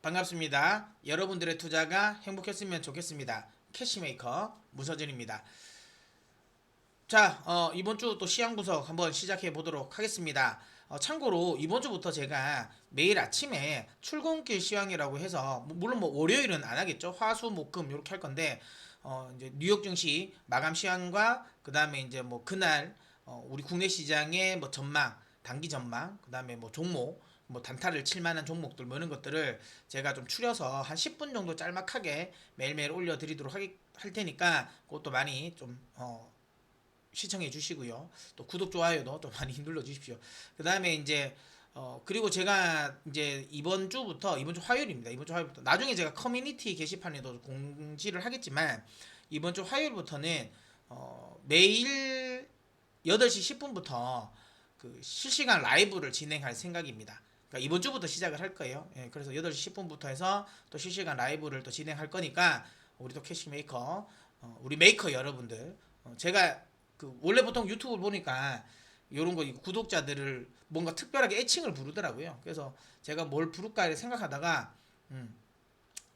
반갑습니다. 여러분들의 투자가 행복했으면 좋겠습니다. 캐시메이커 문서진입니다. 자, 이번 주 또 시황 분석 한번 시작해 보도록 하겠습니다. 참고로 이번 주부터 제가 매일 아침에 출근길 시황이라고 해서 물론 뭐 월요일은 안 하겠죠. 화수 목금 이렇게 할 건데 이제 뉴욕 증시 마감 시황과 그다음에 이제 뭐 그날 우리 국내 시장의 뭐 전망, 단기 전망, 그다음에 뭐 종목 뭐 단타를 칠 만한 종목들 뭐 이런 것들을 제가 좀 추려서 한 10분 정도 짤막하게 매일매일 올려드리도록 할 테니까 그것도 많이 좀 시청해 주시고요. 또 구독 좋아요도 좀 많이 눌러 주십시오. 그 다음에 이제 그리고 제가 이제 이번 주 화요일입니다. 이번 주 화요일부터 나중에 제가 커뮤니티 게시판에도 공지를 하겠지만 이번 주 화요일부터는 매일 8시 10분부터 그 실시간 라이브를 진행할 생각입니다. 그러니까 이번 주부터 시작을 할 거예요. 예, 그래서 8시 10분부터 해서 또 실시간 라이브를 또 진행할 거니까 우리 또 캐시메이커 우리 메이커 여러분들 제가 그 원래 보통 유튜브 보니까 이런 거 구독자들을 뭔가 특별하게 애칭을 부르더라고요. 그래서 제가 뭘 부를까 생각하다가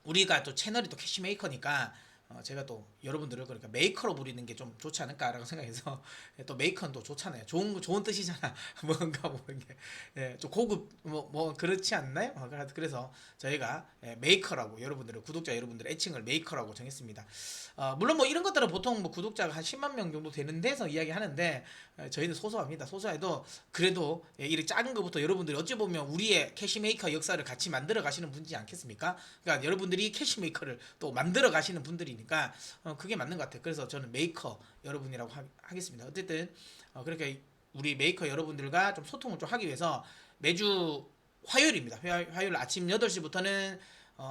우리가 또 채널이 또 캐시메이커니까 제가 또 여러분들을 그러니까 메이커로 부리는 게 좀 좋지 않을까라고 생각해서 또 메이커는 또 좋잖아요. 좋은 뜻이잖아. 뭔가 뭐 이게 좀 고급 뭐 그렇지 않나요? 그래서 저희가 메이커라고 여러분들을 구독자 여러분들 애칭을 메이커라고 정했습니다. 물론 뭐 이런 것들은 보통 뭐 구독자가 한 10만 명 정도 되는 데서 이야기하는데 저희는 소소합니다. 소소해도 그래도 이렇게 작은 것부터 여러분들이 어찌 보면 우리의 캐시메이커 역사를 같이 만들어 가시는 분이지 않겠습니까? 그러니까 여러분들이 캐시메이커를 또 만들어 가시는 분들이니까 그게 맞는 것 같아요. 그래서 저는 메이커 여러분이라고 하겠습니다. 어쨌든 그렇게 우리 메이커 여러분들과 좀 소통을 좀 하기 위해서 매주 화요일입니다. 화요일 아침 8시부터는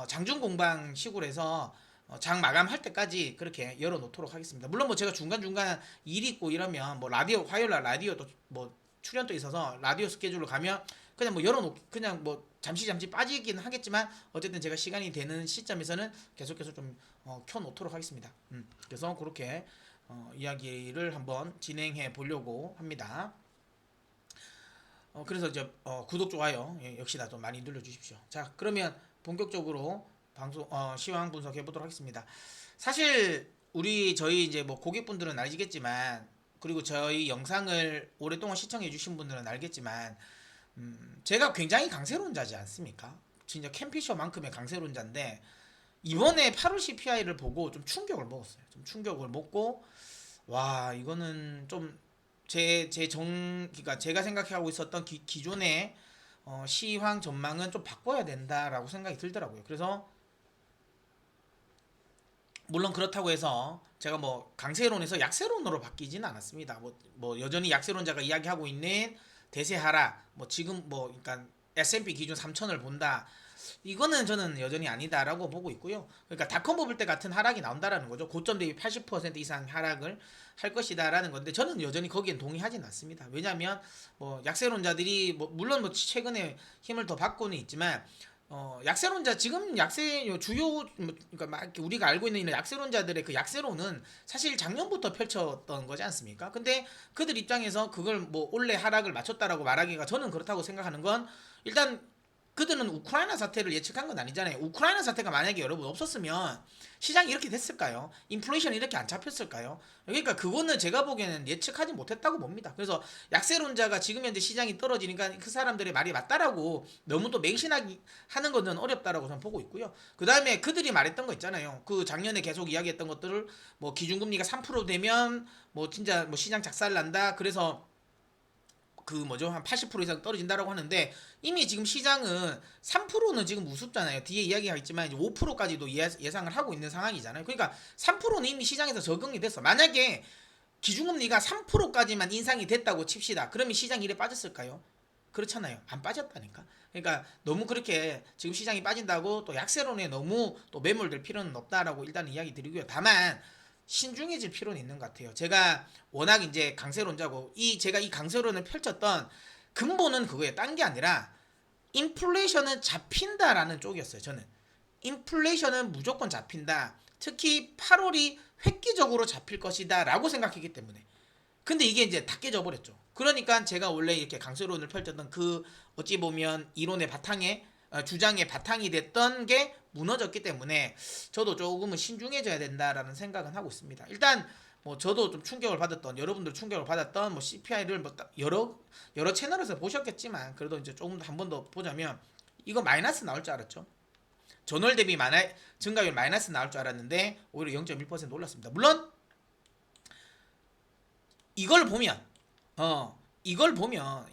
장중공방 시골 해서 장 마감할 때까지 그렇게 열어놓도록 하겠습니다. 물론 뭐 제가 중간중간 일 있고 이러면 뭐 라디오 화요일날 라디오 또 뭐 출연도 있어서 라디오 스케줄로 가면 그냥 뭐 그냥 뭐 잠시 빠지긴 하겠지만 어쨌든 제가 시간이 되는 시점에서는 계속해서 좀 켜놓도록 하겠습니다. 그래서 그렇게 이야기를 한번 진행해 보려고 합니다. 그래서 이제 구독 좋아요 역시나 좀 많이 눌러주십시오. 자, 그러면 본격적으로 방송 시황 분석해 보도록 하겠습니다. 사실 저희 이제 뭐 고객분들은 알겠지만 그리고 저희 영상을 오랫동안 시청해 주신 분들은 알겠지만 제가 굉장히 강세론자지 않습니까? 진짜 캠피셔만큼의 강세론자인데 이번에 8월 CPI를 보고 좀 충격을 먹었어요. 좀 충격을 먹고 와 이거는 좀 그러니까 제가 생각하고 있었던 기존의 시황 전망은 좀 바꿔야 된다라고 생각이 들더라고요. 그래서 물론 그렇다고 해서 제가 뭐 강세론에서 약세론으로 바뀌지는 않았습니다. 뭐 여전히 약세론자가 이야기하고 있는 대세 하락, 뭐 지금 뭐 그러니까 S&P 기준 3천을 본다. 이거는 저는 여전히 아니다라고 보고 있고요. 그러니까 닷컴 버블 때 같은 하락이 나온다라는 거죠. 고점 대비 80% 이상 하락을 할 것이다라는 건데 저는 여전히 거기엔 동의하진 않습니다. 왜냐하면 뭐 약세론자들이 뭐 물론 뭐 최근에 힘을 더 받고는 있지만 약세론자 지금 주요 그러니까 막 우리가 알고 있는 이런 약세론자들의 그 약세론은 사실 작년부터 펼쳤던 거지 않습니까? 근데 그들 입장에서 그걸 뭐 올해 하락을 맞췄다라고 말하기가 저는 그렇다고 생각하는 건 일단 그들은 우크라이나 사태를 예측한 건 아니잖아요. 우크라이나 사태가 만약에 여러분 없었으면 시장이 이렇게 됐을까요? 인플레이션이 이렇게 안 잡혔을까요? 그러니까 그거는 제가 보기에는 예측하지 못했다고 봅니다. 그래서 약세론자가 지금 현재 시장이 떨어지니까 그 사람들의 말이 맞다라고 너무 또 맹신하기 하는 것은 어렵다라고 저는 보고 있고요. 그 다음에 그들이 말했던 거 있잖아요. 그 작년에 계속 이야기했던 것들을 뭐 기준금리가 3% 되면 뭐 진짜 뭐 시장 작살난다. 그래서 그 뭐죠 한 80% 이상 떨어진다라고 하는데 이미 지금 시장은 3%는 지금 우습잖아요. 뒤에 이야기가 있지만 이제 5%까지도 예상을 하고 있는 상황이잖아요. 그러니까 3%는 이미 시장에서 적응이 됐어. 만약에 기준금리가 3%까지만 인상이 됐다고 칩시다. 그러면 시장이 이래 빠졌을까요? 그렇잖아요. 안 빠졌다니까. 그러니까 너무 그렇게 지금 시장이 빠진다고 또 약세론에 너무 또 매몰될 필요는 없다라고 일단 이야기 드리고요. 다만 신중해질 필요는 있는 것 같아요. 제가 워낙 이제 강세론자고 제가 이 강세론을 펼쳤던 근본은 그거예요. 딴 게 아니라 인플레이션은 잡힌다라는 쪽이었어요. 저는 인플레이션은 무조건 잡힌다. 특히 8월이 획기적으로 잡힐 것이다 라고 생각했기 때문에. 근데 이게 이제 다 깨져버렸죠. 그러니까 제가 원래 이렇게 강세론을 펼쳤던 그 어찌 보면 이론의 바탕에 주장의 바탕이 됐던 게 무너졌기 때문에 저도 조금은 신중해져야 된다라는 생각은 하고 있습니다. 일단 뭐 저도 좀 충격을 받았던, 여러분들 충격을 받았던 뭐 CPI를 뭐 여러 채널에서 보셨겠지만 그래도 이제 조금 더 한 번 더 보자면 이거 마이너스 나올 줄 알았죠. 전월 대비 증가율 마이너스 나올 줄 알았는데 오히려 0.1% 올랐습니다. 물론 이걸 보면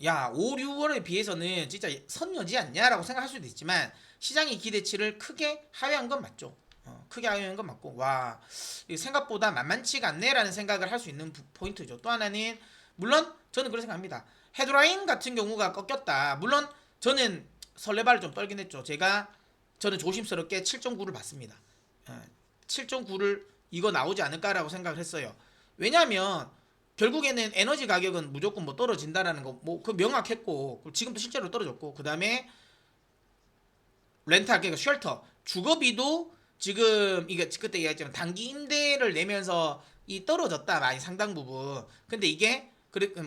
야 5, 6월에 비해서는 진짜 선녀지 않냐라고 생각할 수도 있지만 시장의 기대치를 크게 하회한 건 맞죠. 크게 하회한 건 맞고 와 생각보다 만만치가 않네라는 생각을 할 수 있는 포인트죠. 또 하나는 물론 저는 그렇게 생각합니다. 헤드라인 같은 경우가 꺾였다. 물론 저는 설레발을 좀 떨긴 했죠. 저는 조심스럽게 7.9를 봤습니다. 7.9를 이거 나오지 않을까라고 생각을 했어요. 왜냐하면 결국에는 에너지 가격은 무조건 뭐 떨어진다라는 거 뭐 그 명확했고 지금도 실제로 떨어졌고 그 다음에 렌탈 그러니까 쉘터 주거비도 지금 이게 그때 얘기했지만 단기 임대를 내면서 이 떨어졌다 많이 상당 부분. 근데 이게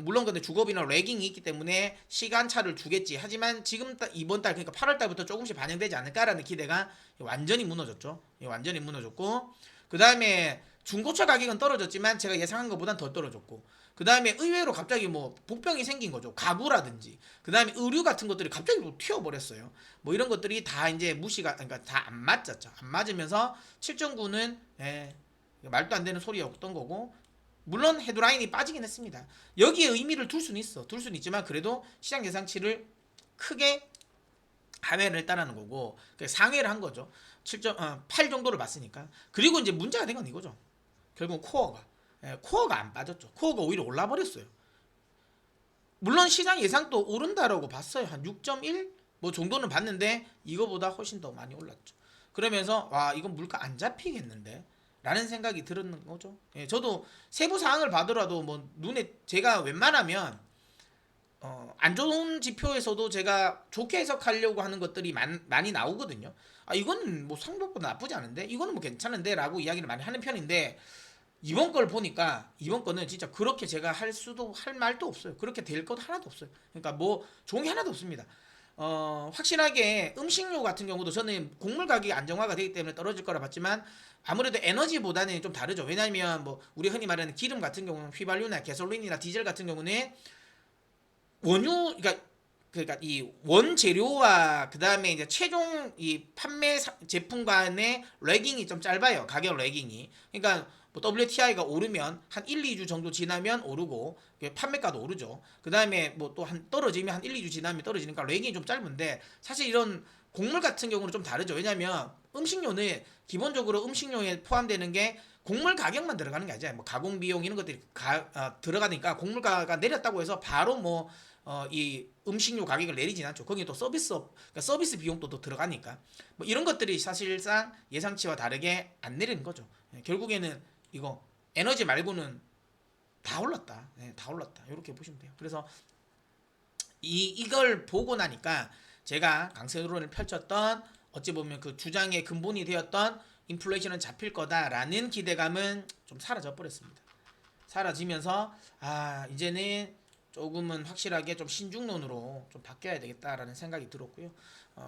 물론 근데 주거비나 레깅이 있기 때문에 시간차를 주겠지. 하지만 지금 이번 달 그러니까 8월 달부터 조금씩 반영되지 않을까라는 기대가 완전히 무너졌죠. 완전히 무너졌고 그 다음에 중고차 가격은 떨어졌지만 제가 예상한 것보단 더 떨어졌고 그 다음에 의외로 갑자기 뭐 복병이 생긴 거죠. 가구라든지 그 다음에 의류 같은 것들이 갑자기 뭐 튀어버렸어요. 뭐 이런 것들이 다 이제 그러니까 다 안 맞았죠. 안 맞으면서 7.9는 말도 안 되는 소리였던 거고 물론 헤드라인이 빠지긴 했습니다. 여기에 의미를 둘 수는 있지만 그래도 시장 예상치를 크게 하회를 했다라는 거고 상회를 한 거죠. 7.8 정도를 봤으니까. 그리고 이제 문제가 된 건 이거죠. 결국 코어가 안 빠졌죠. 코어가 오히려 올라버렸어요. 물론 시장 예상도 오른다라고 봤어요. 한 6.1 뭐 정도는 봤는데 이거보다 훨씬 더 많이 올랐죠. 그러면서 와 이건 물가 안 잡히겠는데 라는 생각이 들었는 거죠. 저도 세부 사항을 봐더라도 뭐 눈에 제가 웬만하면 안 좋은 지표에서도 제가 좋게 해석하려고 하는 것들이 많이 나오거든요. 아 이건 뭐 생각보다 나쁘지 않은데 이거는 뭐 괜찮은데 라고 이야기를 많이 하는 편인데 이번 걸 보니까 이번 거는 진짜 그렇게 제가 할 말도 없어요. 그렇게 될 것 하나도 없어요. 그러니까 뭐 좋은 게 하나도 없습니다. 확실하게 음식료 같은 경우도 저는 곡물 가격이 안정화가 되기 때문에 떨어질 거라 봤지만 아무래도 에너지보다는 좀 다르죠. 왜냐하면 뭐 우리 흔히 말하는 기름 같은 경우는 휘발유나 가솔린이나 디젤 같은 경우는 원유 그러니까 이 원재료와 그 다음에 이제 최종 이 판매 제품 간의 레깅이 좀 짧아요. 가격 레깅이. 그러니까 뭐 WTI가 오르면 한 1, 2주 정도 지나면 오르고 판매가도 오르죠. 그 다음에 뭐 또 한 떨어지면 한 1, 2주 지나면 떨어지니까 레깅이 좀 짧은데 사실 이런 곡물 같은 경우는 좀 다르죠. 왜냐면 음식료는 기본적으로 음식료에 포함되는 게 곡물 가격만 들어가는 게 아니잖아요. 뭐 가공 비용 이런 것들이 들어가니까 곡물가가 내렸다고 해서 바로 뭐 이 음식료 가격을 내리진 않죠. 거기 또 그러니까 서비스 비용도 또 들어가니까 뭐 이런 것들이 사실상 예상치와 다르게 안 내리는 거죠. 결국에는 이거 에너지 말고는 다 올랐다. 다 올랐다. 이렇게 보시면 돼요. 그래서 이걸 보고 나니까 제가 강세론을 펼쳤던 어찌 보면 그 주장의 근본이 되었던 인플레이션은 잡힐 거다라는 기대감은 좀 사라져 버렸습니다. 사라지면서 이제는 조금은 확실하게 좀 신중론으로 좀 바뀌어야 되겠다라는 생각이 들었고요.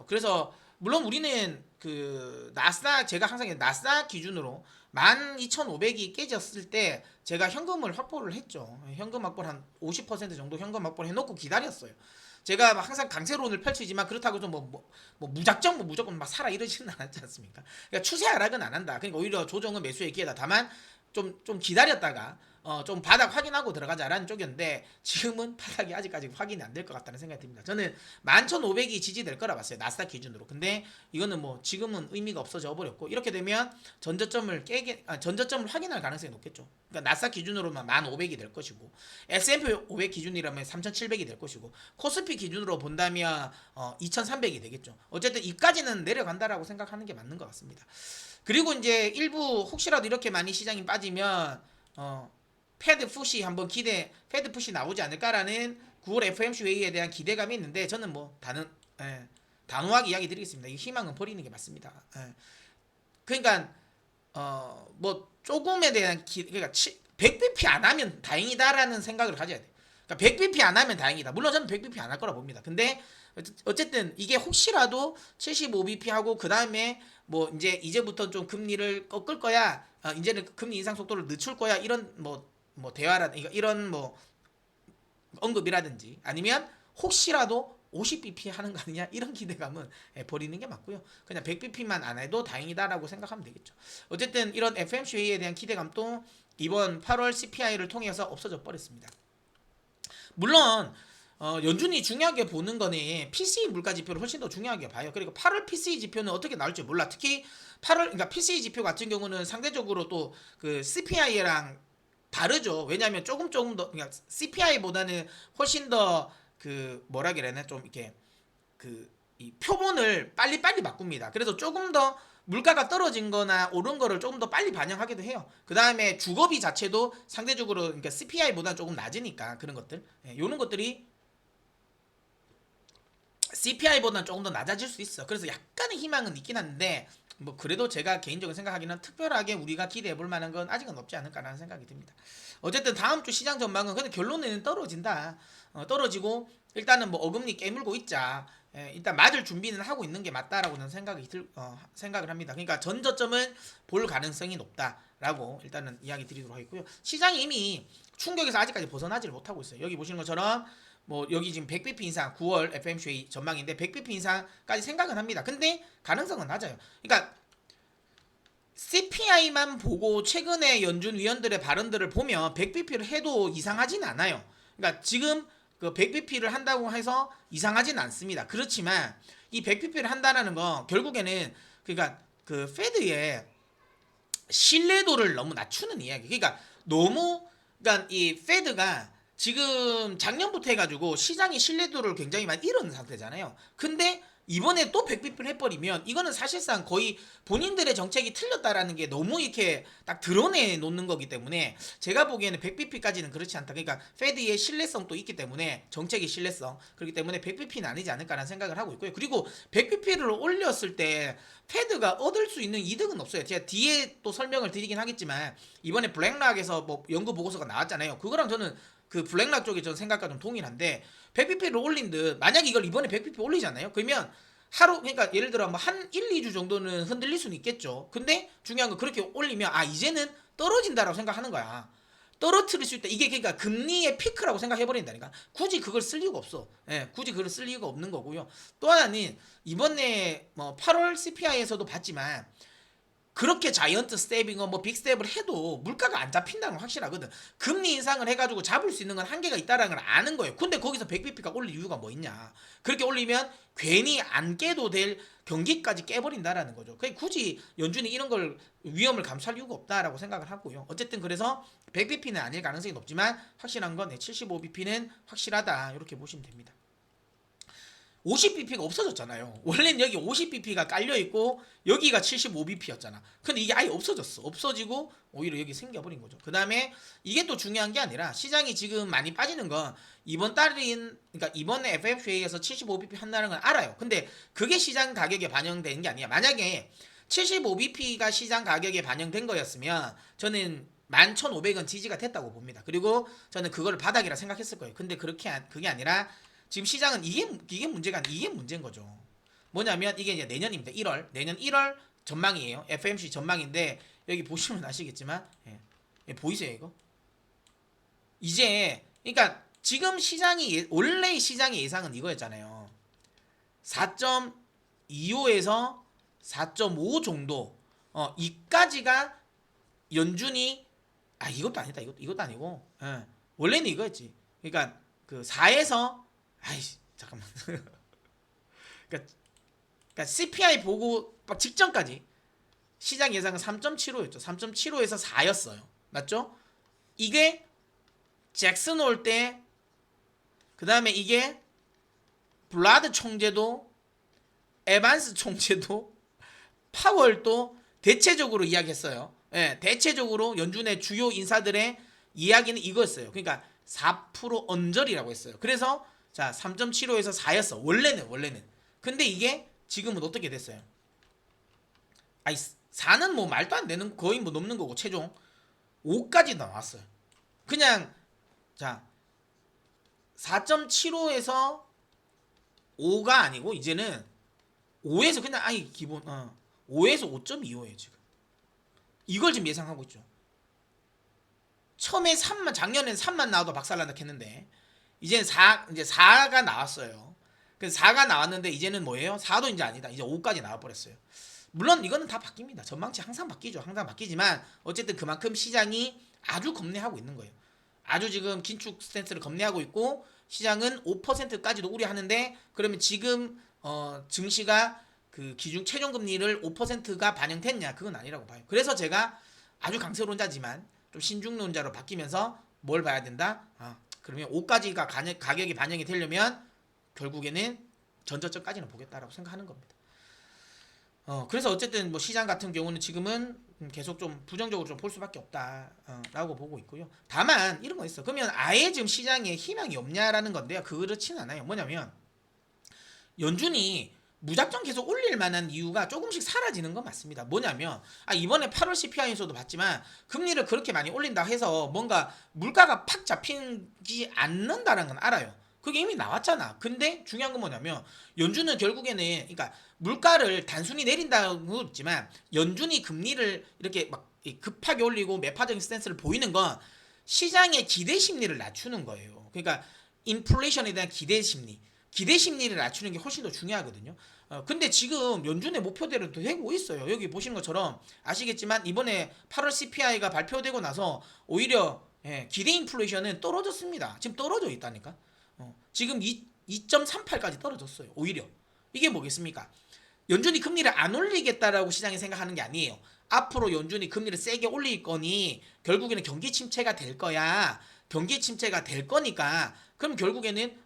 그래서 물론 우리는 그 나스닥 제가 항상 나스닥 기준으로 12,500이 깨졌을 때 제가 현금을 확보를 했죠. 현금 확보를 한 50% 정도 현금 확보를 해놓고 기다렸어요. 제가 항상 강세론을 펼치지만 그렇다고 좀 뭐 무조건 막 사라 이러지는 않았지 않습니까? 그러니까 추세 하락은 안 한다. 그러니까 오히려 조정은 매수의 기회다. 다만 좀 기다렸다가 좀 바닥 확인하고 들어가자라는 쪽이었는데 지금은 바닥이 아직까지 확인이 안 될 것 같다는 생각이 듭니다. 저는 11,500이 지지될 거라 봤어요. 나스닥 기준으로. 근데 이거는 뭐 지금은 의미가 없어져 버렸고 이렇게 되면 전저점을 확인할 가능성이 높겠죠. 그러니까 나스닥 기준으로만 1,500이 될 것이고 S&P 500 기준이라면 3,700이 될 것이고 코스피 기준으로 본다면 2,300이 되겠죠. 어쨌든 이까지는 내려간다라고 생각하는 게 맞는 것 같습니다. 그리고 이제 일부 혹시라도 이렇게 많이 시장이 빠지면 패드 푸시 나오지 않을까라는 9월 FOMC 회의에 대한 기대감이 있는데 저는 뭐 단호하게 이야기 드리겠습니다. 이 희망은 버리는 게 맞습니다. 그러니까 뭐 조금에 대한 그러니까 100bp 안 하면 다행이다라는 생각을 가져야 돼. 그러니까 100bp 안 하면 다행이다. 물론 저는 100bp 안 할 거라 봅니다. 근데 어쨌든 이게 혹시라도 75bp 하고 그 다음에 뭐 이제부터 좀 금리를 꺾을 거야. 이제는 금리 인상 속도를 늦출 거야. 이런 뭐 대화라든가 이런 뭐 언급이라든지 아니면 혹시라도 50bp 하는 거 아니냐 이런 기대감은 버리는 게 맞고요. 그냥 100bp만 안 해도 다행이다라고 생각하면 되겠죠. 어쨌든 이런 FMC 회의에 대한 기대감도 이번 8월 CPI를 통해서 없어져 버렸습니다. 물론 연준이 중요하게 보는 거는 PCE 물가 지표를 훨씬 더 중요하게 봐요. 그리고 8월 PCE 지표는 어떻게 나올지 몰라. 특히 8월 그러니까 PCE 지표 같은 경우는 상대적으로 또 그 CPI랑 다르죠. 왜냐하면 조금 더 그러니까 CPI보다는 훨씬 더 그 뭐라 그래야 좀 이렇게 그 이 표본을 빨리 바꿉니다. 그래서 조금 더 물가가 떨어진 거나 오른 거를 조금 더 빨리 반영하기도 해요. 그 다음에 주거비 자체도 상대적으로 그러니까 CPI보다 조금 낮으니까 그런 것들. 요런 것들이 CPI보다는 조금 더 낮아질 수 있어. 그래서 약간의 희망은 있긴 한데 뭐 그래도 제가 개인적으로 생각하기는 특별하게 우리가 기대해 볼 만한 건 아직은 없지 않을까라는 생각이 듭니다. 어쨌든 다음 주 시장 전망은 근데 결론은 떨어진다. 떨어지고 일단은 뭐 어금니 깨물고 있자. 일단 맞을 준비는 하고 있는 게 맞다라고는 생각을 합니다. 그러니까 전저점은 볼 가능성이 높다라고 일단은 이야기 드리도록 하겠고요. 시장이 이미 충격에서 아직까지 벗어나지를 못하고 있어요. 여기 보시는 것처럼 뭐 여기 지금 100bp 인상 9월 FMC 전망인데 100bp 인상까지 생각은 합니다. 근데 가능성은 낮아요. 그러니까 CPI만 보고 최근에 연준 위원들의 발언들을 보면 100bp를 해도 이상하진 않아요. 그러니까 지금 그 100bp를 한다고 해서 이상하진 않습니다. 그렇지만 이 100bp를 한다는 건 결국에는 그러니까 그 페드의 신뢰도를 너무 낮추는 이야기. 그러니까 너무 그러니까 이 페드가 지금 작년부터 해가지고 시장의 신뢰도를 굉장히 많이 잃은 상태잖아요. 근데 이번에 또 100bp를 해버리면 이거는 사실상 거의 본인들의 정책이 틀렸다라는 게 너무 이렇게 딱 드러내 놓는 거기 때문에 제가 보기에는 100bp까지는 그렇지 않다. 그러니까 페드의 신뢰성도 있기 때문에 정책의 신뢰성 그렇기 때문에 100bp는 아니지 않을까라는 생각을 하고 있고요. 그리고 100bp를 올렸을 때 페드가 얻을 수 있는 이득은 없어요. 제가 뒤에 또 설명을 드리긴 하겠지만 이번에 블랙락에서 뭐 연구 보고서가 나왔잖아요. 그거랑 저는 그 블랙락 쪽에 전 생각과 좀 동일한데 100bp를 올린 듯 만약에 이걸 이번에 100bp 올리잖아요. 그러면 하루 그러니까 예를 들어 뭐 한 1, 2주 정도는 흔들릴 수는 있겠죠. 근데 중요한 건 그렇게 올리면 이제는 떨어진다라고 생각하는 거야. 떨어뜨릴 수 있다. 이게 그러니까 금리의 피크라고 생각해 버린다니까. 굳이 그걸 쓸 이유가 없어. 굳이 그걸 쓸 이유가 없는 거고요. 또 하나는 이번에 뭐 8월 CPI에서도 봤지만 그렇게 자이언트 스텝이건 뭐 빅스텝을 해도 물가가 안 잡힌다는 건 확실하거든. 금리 인상을 해가지고 잡을 수 있는 건 한계가 있다는 걸 아는 거예요. 근데 거기서 100bp가 올릴 이유가 뭐 있냐. 그렇게 올리면 괜히 안 깨도 될 경기까지 깨버린다라는 거죠. 그게 굳이 연준이 이런 걸 위험을 감수할 이유가 없다라고 생각을 하고요. 어쨌든 그래서 100bp는 아닐 가능성이 높지만 확실한 건 75bp는 확실하다. 이렇게 보시면 됩니다. 50bp가 없어졌잖아요. 원래는 여기 50bp가 깔려있고 여기가 75bp였잖아. 근데 이게 아예 없어졌어. 없어지고 오히려 여기 생겨버린 거죠. 그 다음에 이게 또 중요한 게 아니라 시장이 지금 많이 빠지는 건 이번 달인 그러니까 이번에 FFA에서 75bp 한다는 건 알아요. 근데 그게 시장 가격에 반영된 게 아니야. 만약에 75bp가 시장 가격에 반영된 거였으면 저는 11,500원 지지가 됐다고 봅니다. 그리고 저는 그걸 바닥이라 생각했을 거예요. 근데 그게 아니라 지금 시장은 이게 문제가 아니라 이게 문제인 거죠. 뭐냐면 이게 이제 내년입니다. 1월 내년 1월 전망이에요. FMC 전망인데 여기 보시면 아시겠지만 보이세요 이거? 이제 그러니까 지금 시장이 원래 시장의 예상은 이거였잖아요. 4.25에서 4.5 정도 이까지가 연준이 이것도 아니다. 이것도 아니고 원래는 이거였지. 그러니까 그 4에서 잠깐만. 그러니까 CPI 보고 막 직전까지 시장 예상은 3.75였죠. 3.75에서 4였어요. 맞죠? 이게 잭슨 올 때, 그 다음에 이게 블라드 총재도, 에반스 총재도, 파월도 대체적으로 이야기했어요. 대체적으로 연준의 주요 인사들의 이야기는 이거였어요. 그러니까 4% 언저리라고 했어요. 그래서 자 3.75에서 4였어. 원래는. 근데 이게 지금은 어떻게 됐어요? 4는 뭐 말도 안 되는 거의 뭐 넘는 거고 최종 5까지 나왔어요. 그냥 자 4.75에서 5가 아니고 이제는 5에서 그냥 아예 기본 5에서 5.25예요 지금. 이걸 지금 예상하고 있죠. 처음에 3만 작년엔 3만 나와도 박살난다 했는데 이제는 4가 나왔어요. 그래서 4가 나왔는데 이제는 뭐예요? 4도 이제 아니다. 이제 5까지 나와 버렸어요. 물론 이거는 다 바뀝니다. 전망치 항상 바뀌죠. 항상 바뀌지만 어쨌든 그만큼 시장이 아주 겁내하고 있는 거예요. 아주 지금 긴축 스탠스를 겁내하고 있고 시장은 5%까지도 우려하는데 그러면 지금 증시가 그 기준 최종 금리를 5%가 반영됐냐? 그건 아니라고 봐요. 그래서 제가 아주 강세론자지만 좀 신중론자로 바뀌면서 뭘 봐야 된다? 그러면 5까지가 가격이 반영이 되려면 결국에는 전저점까지는 보겠다라고 생각하는 겁니다. 그래서 어쨌든 뭐 시장 같은 경우는 지금은 계속 좀 부정적으로 좀 볼 수밖에 없다라고 보고 있고요. 다만 이런 거 있어. 그러면 아예 지금 시장에 희망이 없냐라는 건데요. 그렇진 않아요. 뭐냐면 연준이 무작정 계속 올릴 만한 이유가 조금씩 사라지는 건 맞습니다. 뭐냐면 이번에 8월 CPI에서도 봤지만 금리를 그렇게 많이 올린다 해서 뭔가 물가가 팍 잡히지 않는다는 건 알아요. 그게 이미 나왔잖아. 근데 중요한 건 뭐냐면 연준은 결국에는 그러니까 물가를 단순히 내린다고 했지만 연준이 금리를 이렇게 막 급하게 올리고 매파적인 스탠스를 보이는 건 시장의 기대 심리를 낮추는 거예요. 그러니까 인플레이션에 대한 기대 심리. 기대 심리를 낮추는 게 훨씬 더 중요하거든요. 근데 지금 연준의 목표대로 되고 있어요. 여기 보시는 것처럼 아시겠지만 이번에 8월 CPI가 발표되고 나서 오히려 기대 인플레이션은 떨어졌습니다. 지금 떨어져 있다니까. 지금 2.38까지 떨어졌어요. 오히려. 이게 뭐겠습니까? 연준이 금리를 안 올리겠다라고 시장이 생각하는 게 아니에요. 앞으로 연준이 금리를 세게 올릴 거니 결국에는 경기 침체가 될 거야. 경기 침체가 될 거니까 그럼 결국에는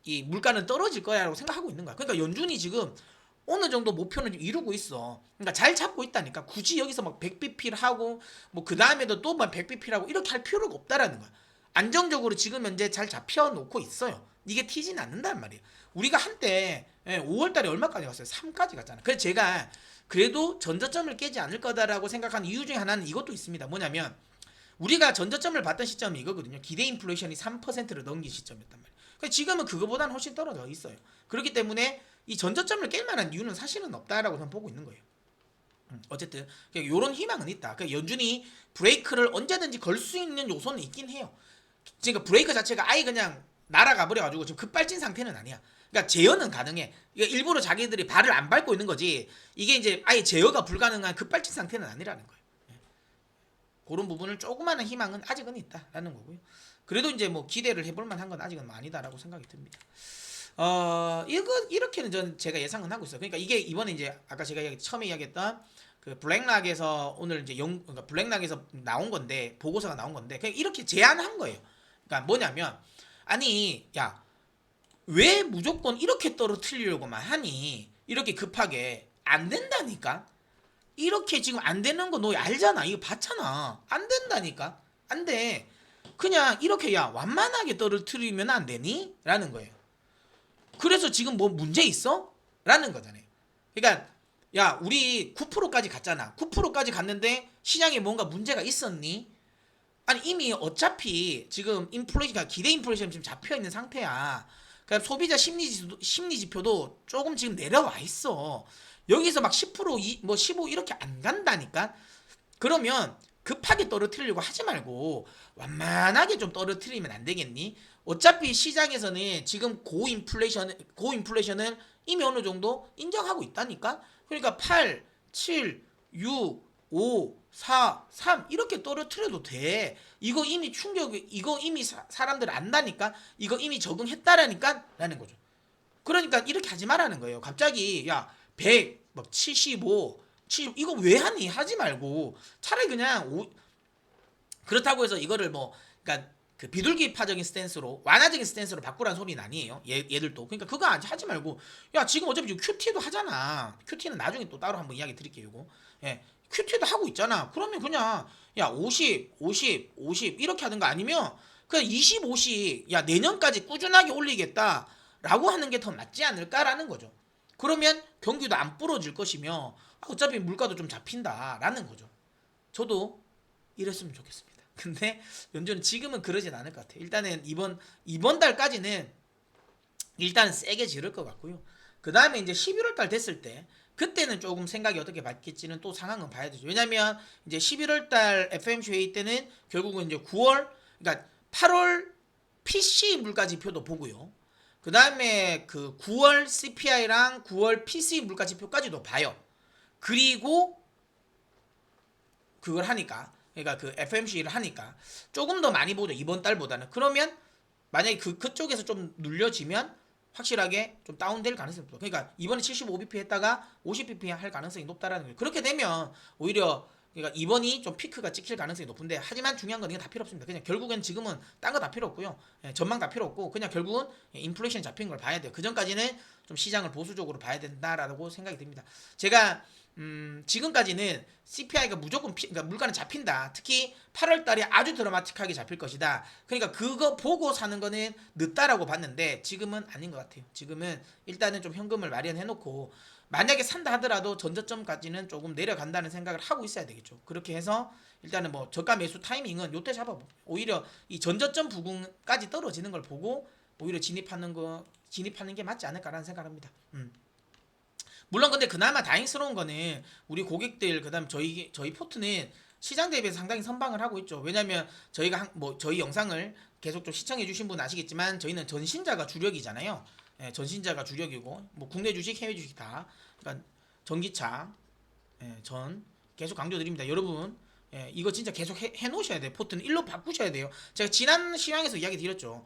이 물가는 떨어질 거야라고 생각하고 있는 거야. 그러니까 연준이 지금 어느 정도 목표는 이루고 있어. 그러니까 잘 잡고 있다니까. 굳이 여기서 막 100bp를 하고 뭐 그 다음에도 또 막 100bp를 하고 이렇게 할 필요가 없다라는 거야. 안정적으로 지금 현재 잘 잡혀 놓고 있어요. 이게 튀지는 않는단 말이에요. 우리가 한때 5월달에 얼마까지 갔어요? 3까지 갔잖아. 그래서 제가 그래도 전저점을 깨지 않을 거다라고 생각하는 이유 중에 하나는 이것도 있습니다. 뭐냐면 우리가 전저점을 봤던 시점이 이거거든요. 기대 인플레이션이 3%를 넘긴 시점이었단 말이에요. 그러니까 지금은 그거보다는 훨씬 떨어져 있어요. 그렇기 때문에 이 전저점을 깰 만한 이유는 사실은 없다라고 저는 보고 있는 거예요. 어쨌든 이런 희망은 있다. 그러니까 연준이 브레이크를 언제든지 걸 수 있는 요소는 있긴 해요. 그러니까 브레이크 자체가 아예 그냥 날아가 버려가지고 지금 급발진 상태는 아니야. 그러니까 제어는 가능해. 그러니까 일부러 자기들이 발을 안 밟고 있는 거지. 이게 이제 아예 제어가 불가능한 급발진 상태는 아니라는 거예요. 그런 부분을 조그마한 희망은 아직은 있다라는 거고요. 그래도 이제 뭐 기대를 해볼 만한 건 아직은 아니다라고 생각이 듭니다. 이렇게는 제가 예상은 하고 있어요. 그러니까 이게 이번에 이제 아까 제가 처음에 이야기했던 그 블랙락에서 오늘 이제 그러니까 블랙락에서 나온 건데 보고서가 나온 건데 그냥 이렇게 제안한 거예요. 그러니까 뭐냐면 아니 야 왜 무조건 이렇게 떨어뜨리려고만 하니 이렇게 급하게 안 된다니까. 이렇게 지금 안 되는 거 너 알잖아. 이거 봤잖아. 안 된다니까. 안 돼. 그냥 이렇게 완만하게 떨어뜨리면 안 되니? 라는 거예요. 그래서 지금 뭐 문제 있어? 라는 거잖아요. 그러니까 우리 9%까지 갔잖아. 9%까지 갔는데 시장에 뭔가 문제가 있었니? 아니 이미 어차피 지금 인플레이션가 기대 인플레이션 지금 잡혀 있는 상태야. 그러니까 소비자 심리 지표도 조금 지금 내려와 있어. 여기서 막 10%, 뭐 15 이렇게 안 간다니까. 그러면 급하게 떨어뜨리려고 하지 말고 완만하게 좀 떨어뜨리면 안 되겠니? 어차피 시장에서는 지금 고인플레이션을 이미 어느 정도 인정하고 있다니까. 그러니까 8, 7, 6, 5, 4, 3 이렇게 떨어뜨려도 돼. 이거 이미 이거 이미 사람들 안다니까. 이거 이미 적응했다라니까 라는 거죠. 그러니까 이렇게 하지 말라는 거예요. 갑자기 100, 막 75, 70 이거 왜 하니? 하지 말고 차라리 그냥 그렇다고 해서 이거를 뭐 그러니까 그 비둘기파적인 스탠스로 완화적인 스탠스로 바꾸라는 소리는 아니에요. 얘들도. 그러니까 그거 하지 말고 지금 어차피 QT도 하잖아. QT는 나중에 또 따로 한번 이야기 드릴게요. 이거. QT도 하고 있잖아. 그러면 그냥 50, 50, 50 이렇게 하든가 아니면 그냥 25씩 내년까지 꾸준하게 올리겠다라고 하는 게 더 맞지 않을까라는 거죠. 그러면 경기도 안 부러질 것이며 어차피 물가도 좀 잡힌다라는 거죠. 저도 이랬으면 좋겠습니다. 근데 연준은 지금은 그러진 않을 것 같아요. 일단은 이번 달까지는 일단 세게 지를 것 같고요. 그 다음에 이제 11월 달 됐을 때 그때는 조금 생각이 어떻게 바뀔지는 또 상황은 봐야 되죠. 왜냐면 이제 11월 달 FOMC 회의 때는 결국은 이제 9월, 그러니까 8월 PC 물가 지표도 보고요. 그 다음에 그 9월 CPI랑 9월 PC 물가 지표까지도 봐요. 그리고 그걸 하니까, 그러니까 그 FOMC를 하니까 조금 더 많이 보죠, 이번 달보다는. 그러면 만약에 그쪽에서 좀 눌려지면 확실하게 좀 다운될 가능성이 높다. 그러니까 이번에 75bp 했다가 50bp 할 가능성이 높다라는 거예요. 그렇게 되면 오히려, 그러니까 이번이 좀 피크가 찍힐 가능성이 높은데, 하지만 중요한 건 이건 다 필요 없습니다. 그냥 결국엔 지금은 딴 거 다 필요 없고요. 예, 전망 다 필요 없고 그냥 결국은 인플레이션 잡힌 걸 봐야 돼요. 그 전까지는 좀 시장을 보수적으로 봐야 된다라고 생각이 듭니다. 제가 지금까지는 CPI가 무조건 그러니까 물가는 잡힌다. 특히 8월 달에 아주 드라마틱하게 잡힐 것이다. 그러니까 그거 보고 사는 거는 늦다라고 봤는데 지금은 아닌 것 같아요. 지금은 일단은 좀 현금을 마련해 놓고 만약에 산다 하더라도 전저점까지는 조금 내려간다는 생각을 하고 있어야 되겠죠. 그렇게 해서 일단은 뭐 저가 매수 타이밍은 요때 잡아보. 오히려 이 전저점 부근까지 떨어지는 걸 보고 오히려 진입하는 게 맞지 않을까라는 생각합니다. 물론 근데 그나마 다행스러운 거는 우리 고객들, 그다음 저희 포트는 시장 대비해서 상당히 선방을 하고 있죠. 왜냐면 저희가 뭐 저희 영상을 계속 좀 시청해 주신 분 아시겠지만 저희는 전신자가 주력이잖아요. 예, 전신자가 주력이고 뭐 국내 주식, 해외 주식 다. 그러니까 전기차, 전 계속 강조드립니다. 여러분, 이거 진짜 계속 해 놓으셔야 돼요. 포트는 일로 바꾸셔야 돼요. 제가 지난 시황에서 이야기 드렸죠.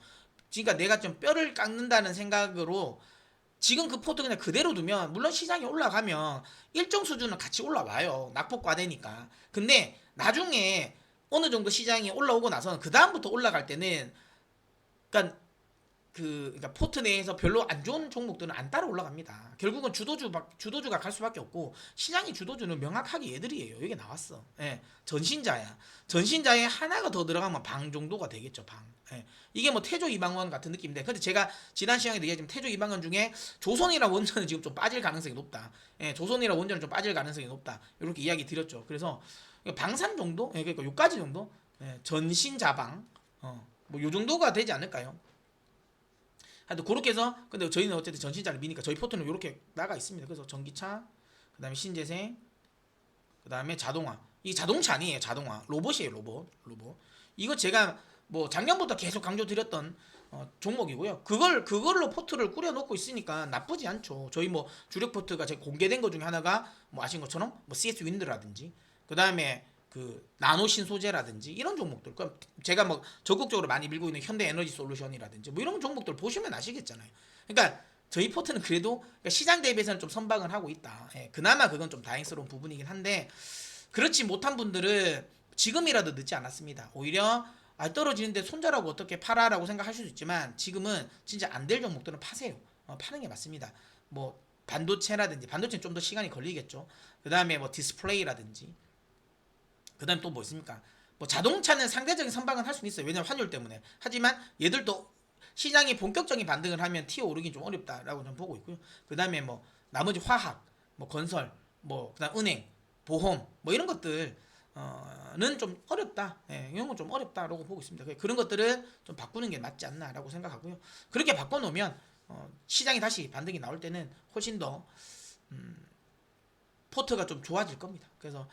그러니까 내가 좀 뼈를 깎는다는 생각으로 지금 그 포트 그냥 그대로 두면, 물론 시장이 올라가면 일정 수준은 같이 올라와요. 낙폭과대니까. 근데 나중에 어느 정도 시장이 올라오고 나서는 그 다음부터 올라갈 때는, 그러니까 그러니까 포트 내에서 별로 안 좋은 종목들은 안 따라 올라갑니다. 결국은 주도주가 갈 수밖에 없고, 시장의 주도주는 명확하게 얘들이에요. 여기 나왔어. 예, 전신자야. 전신자에 하나가 더 들어가면 방 정도가 되겠죠. 방. 예, 이게 뭐 태조 이방원 같은 느낌인데, 근데 제가 지난 시간에도 얘기했지만 태조 이방원 중에 조선이랑 원전은 지금 좀 빠질 가능성이 높다. 예, 조선이랑 원전은 좀 빠질 가능성이 높다. 이렇게 이야기 드렸죠. 그래서 방산 정도, 예, 그러니까 요까지 정도, 예, 전신자방, 뭐 요 정도가 되지 않을까요? 하여튼 그렇게 해서, 근데 저희는 어쨌든 전신자를 미니까 저희 포트는 이렇게 나가 있습니다. 그래서 전기차, 그다음에 신재생, 그다음에 자동화. 이 자동차 아니에요. 자동화. 로봇이에요. 로봇. 이거 제가 뭐 작년부터 계속 강조드렸던 종목이고요. 그걸로 포트를 꾸려놓고 있으니까 나쁘지 않죠. 저희 뭐 주력 포트가 제가 공개된 것 중에 하나가 뭐 아신 것처럼 뭐 CS 윈드라든지, 그다음에 그 나노 신소재라든지 이런 종목들. 그럼 제가 뭐 적극적으로 많이 밀고 있는 현대 에너지 솔루션이라든지 뭐 이런 종목들 보시면 아시겠잖아요. 그러니까 저희 포트는 그래도 그러니까 시장 대비해서는 좀 선방을 하고 있다. 예, 그나마 그건 좀 다행스러운 부분이긴 한데, 그렇지 못한 분들은 지금이라도 늦지 않았습니다. 오히려 떨어지는데 손절하고 어떻게 팔아라고 생각할 수도 있지만, 지금은 진짜 안 될 종목들은 파세요. 파는 게 맞습니다. 뭐 반도체는 좀 더 시간이 걸리겠죠. 그 다음에 뭐 디스플레이라든지, 그 다음에 또 뭐 있습니까? 뭐 자동차는 상대적인 선방은 할 수는 있어요. 왜냐면 환율 때문에. 하지만 얘들도 시장이 본격적인 반등을 하면 튀어 오르긴 좀 어렵다라고 좀 보고 있고요. 그 다음에 뭐 나머지 화학, 뭐 건설, 뭐 그다음 은행, 보험, 뭐 이런 것들 는 좀 어렵다. 예, 이런 건 좀 어렵다라고 보고 있습니다. 그런 것들은 좀 바꾸는 게 맞지 않나라고 생각하고요. 그렇게 바꿔놓으면 시장이 다시 반등이 나올 때는 훨씬 더 포트가 좀 좋아질 겁니다. 그래서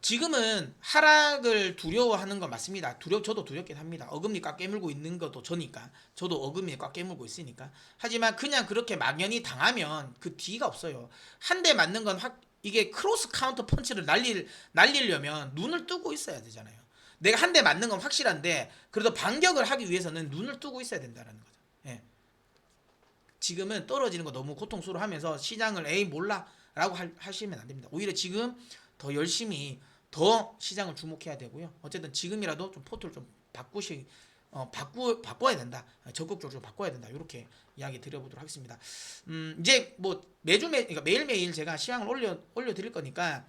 지금은 하락을 두려워하는 건 맞습니다. 저도 두렵긴 합니다. 어금니 꽉 깨물고 있는 것도 저니까. 저도 어금니 꽉 깨물고 있으니까. 하지만 그냥 그렇게 막연히 당하면 그 뒤가 없어요. 한 대 맞는 건 이게 크로스 카운터 펀치를 날리려면 눈을 뜨고 있어야 되잖아요. 내가 한 대 맞는 건 확실한데 그래도 반격을 하기 위해서는 눈을 뜨고 있어야 된다는 거죠. 예. 지금은 떨어지는 거 너무 고통스러워하면서 시장을 에이 몰라라고 하시면 안 됩니다. 오히려 지금 더 열심히 더 시장을 주목해야 되고요. 어쨌든 지금이라도 좀 포트를 좀 바꿔야 된다. 적극적으로 좀 바꿔야 된다. 이렇게 이야기 드려보도록 하겠습니다. 이제 뭐 그러니까 매일매일 제가 시황을 올려 드릴 거니까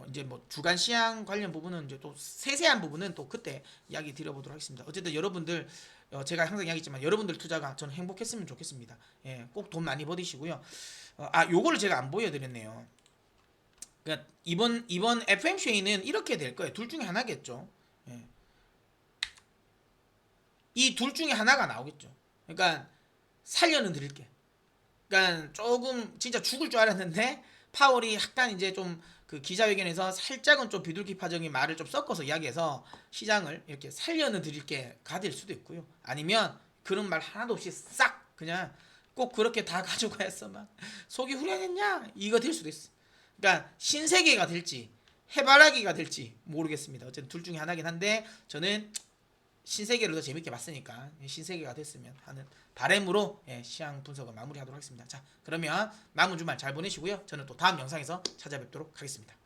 이제 뭐 주간 시황 관련 부분은 이제 또 세세한 부분은 또 그때 이야기 드려보도록 하겠습니다. 어쨌든 여러분들 제가 항상 이야기했지만 여러분들 투자가 저는 행복했으면 좋겠습니다. 예, 꼭 돈 많이 버리시고요. 요거를 제가 안 보여드렸네요. 그러니까 이번 FMC는 이렇게 될 거예요. 둘 중에 하나겠죠. 이 둘 중에 하나가 나오겠죠. 그러니까 살려는 드릴게. 그러니까 조금 진짜 죽을 줄 알았는데 파월이 약간 이제 좀 그 기자회견에서 살짝은 좀 비둘기파적인 말을 좀 섞어서 이야기해서 시장을 이렇게 살려는 드릴게 가될 수도 있고요. 아니면 그런 말 하나도 없이 싹 그냥 꼭 그렇게 다 가져가야서만 속이 후련했냐 이거 될 수도 있어. 그러니까 신세계가 될지 해바라기가 될지 모르겠습니다. 어쨌든 둘 중에 하나긴 한데 저는 신세계를 더 재밌게 봤으니까 신세계가 됐으면 하는 바람으로 시황 분석을 마무리하도록 하겠습니다. 자, 그러면 남은 주말 잘 보내시고요. 저는 또 다음 영상에서 찾아뵙도록 하겠습니다.